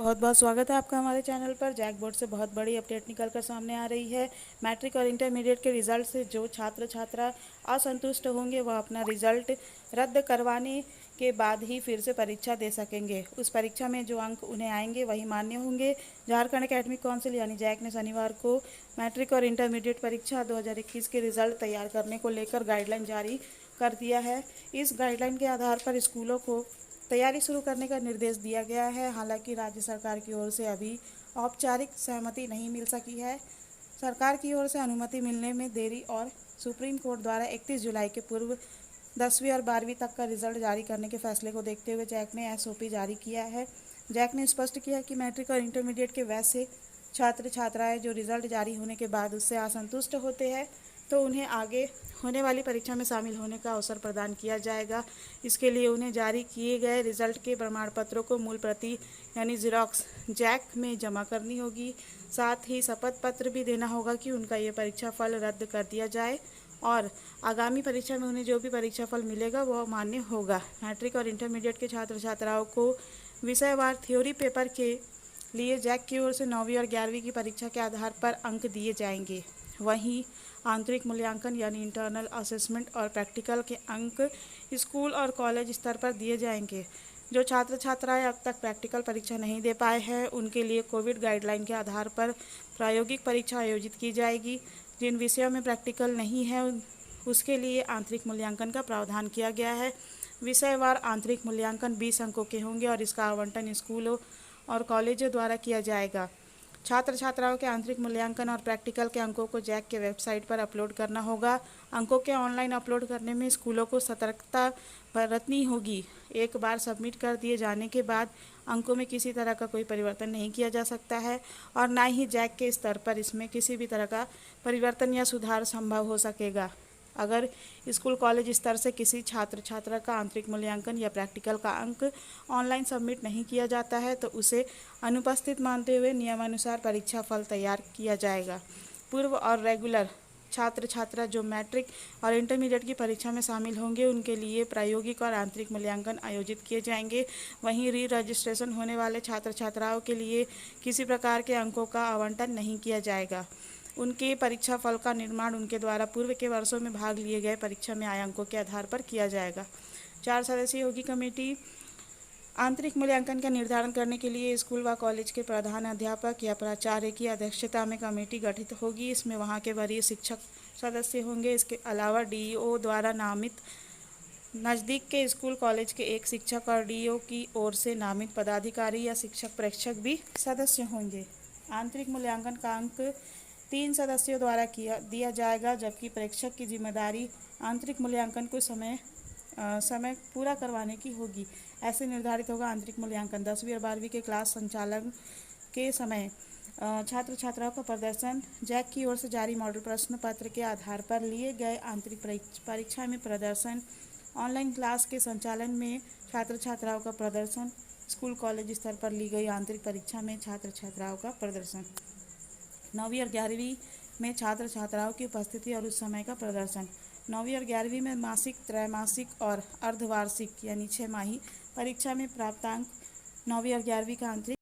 बहुत बहुत स्वागत है आपका हमारे चैनल पर। जैक बोर्ड से बहुत बड़ी अपडेट निकल कर सामने आ रही है। मैट्रिक और इंटरमीडिएट के रिजल्ट से जो छात्र छात्रा असंतुष्ट होंगे वह अपना रिजल्ट रद्द करवाने के बाद ही फिर से परीक्षा दे सकेंगे। उस परीक्षा में जो अंक उन्हें आएंगे वही मान्य होंगे। झारखंड एकेडमिक काउंसिल यानी जैक ने शनिवार को मैट्रिक और इंटरमीडिएट परीक्षा 2021 के रिजल्ट तैयार करने को लेकर गाइडलाइन जारी कर दिया है। इस गाइडलाइन के आधार पर स्कूलों को तैयारी शुरू करने का निर्देश दिया गया है। हालांकि राज्य सरकार की ओर से अभी औपचारिक सहमति नहीं मिल सकी है। सरकार की ओर से अनुमति मिलने में देरी और सुप्रीम कोर्ट द्वारा 31 जुलाई के पूर्व 10वीं और 12वीं तक का रिजल्ट जारी करने के फैसले को देखते हुए जैक ने एसओपी जारी किया है। जैक ने स्पष्ट किया कि मैट्रिक और इंटरमीडिएट के वैसे छात्र छात्राएं जो रिजल्ट जारी होने के बाद उससे असंतुष्ट होते हैं तो उन्हें आगे होने वाली परीक्षा में शामिल होने का अवसर प्रदान किया जाएगा। इसके लिए उन्हें जारी किए गए रिजल्ट के प्रमाण पत्रों को मूल प्रति यानी ज़ेरॉक्स जैक में जमा करनी होगी। साथ ही शपथ पत्र भी देना होगा कि उनका ये परीक्षा फल रद्द कर दिया जाए और आगामी परीक्षा में उन्हें जो भी परीक्षा फल मिलेगा वह मान्य होगा। मैट्रिक और इंटरमीडिएट के छात्र छात्राओं को विषयवार थ्योरी पेपर के लिए जैक की ओर से 9वीं और 11वीं की परीक्षा के आधार पर अंक दिए जाएंगे। वहीं आंतरिक मूल्यांकन यानी इंटरनल असेसमेंट और प्रैक्टिकल के अंक स्कूल और कॉलेज स्तर पर दिए जाएंगे। जो छात्र छात्राएं अब तक प्रैक्टिकल परीक्षा नहीं दे पाए हैं उनके लिए कोविड गाइडलाइन के आधार पर प्रायोगिक परीक्षा आयोजित की जाएगी। जिन विषयों में प्रैक्टिकल नहीं है उसके लिए आंतरिक मूल्यांकन का प्रावधान किया गया है। विषयवार आंतरिक मूल्यांकन 20 अंकों के होंगे और इसका आवंटन स्कूलों और कॉलेजों द्वारा किया जाएगा। छात्र छात्राओं के आंतरिक मूल्यांकन और प्रैक्टिकल के अंकों को जैक के वेबसाइट पर अपलोड करना होगा। अंकों के ऑनलाइन अपलोड करने में स्कूलों को सतर्कता बरतनी होगी। एक बार सबमिट कर दिए जाने के बाद अंकों में किसी तरह का कोई परिवर्तन नहीं किया जा सकता है और ना ही जैक के स्तर पर इसमें किसी भी तरह का परिवर्तन या सुधार संभव हो सकेगा। अगर स्कूल कॉलेज स्तर से किसी छात्र छात्रा का आंतरिक मूल्यांकन या प्रैक्टिकल का अंक ऑनलाइन सबमिट नहीं किया जाता है तो उसे अनुपस्थित मानते हुए नियमानुसार परीक्षा फल तैयार किया जाएगा। पूर्व और रेगुलर छात्र छात्रा जो मैट्रिक और इंटरमीडिएट की परीक्षा में शामिल होंगे उनके लिए प्रायोगिक और आंतरिक मूल्यांकन आयोजित किए जाएंगे। वहीं री रजिस्ट्रेशन होने वाले छात्र छात्राओं के लिए किसी प्रकार के अंकों का आवंटन नहीं किया जाएगा। उनके परीक्षा फल का निर्माण उनके द्वारा पूर्व के वर्षों में भाग लिए गए परीक्षा में आए अंकों के आधार पर किया जाएगा। 4 सदस्यीय होगी कमेटी। आंतरिक मूल्यांकन का निर्धारण करने के लिए स्कूल व कॉलेज के प्रधान अध्यापक या प्राचार्य की अध्यक्षता में कमेटी गठित होगी। इसमें वहां के वरीय शिक्षक सदस्य होंगे। इसके अलावा डीईओ द्वारा नामित नज़दीक के स्कूल कॉलेज के एक शिक्षक और डीईओ की ओर से नामित पदाधिकारी या शिक्षक प्रेक्षक भी सदस्य होंगे। आंतरिक मूल्यांकन का अंक 3 सदस्यों द्वारा दिया जाएगा जबकि प्रेक्षक की जिम्मेदारी आंतरिक मूल्यांकन को समय पूरा करवाने की होगी। ऐसे निर्धारित होगा आंतरिक मूल्यांकन 10वीं और 12वीं के क्लास संचालन के समय छात्र छात्राओं का प्रदर्शन जैक की ओर से जारी मॉडल प्रश्न पत्र के आधार पर लिए गए आंतरिक परीक्षा में प्रदर्शन, ऑनलाइन क्लास के संचालन में छात्र छात्राओं का प्रदर्शन, स्कूल कॉलेज स्तर पर ली गई आंतरिक परीक्षा में छात्र छात्राओं का प्रदर्शन, 9वीं और 11वीं में छात्र छात्राओं की उपस्थिति और उस समय का प्रदर्शन, 9वीं और 11वीं में मासिक, त्रैमासिक और अर्धवार्षिक यानी 6 माही परीक्षा में प्राप्तांक, 9वीं और 11वीं का आंतरिक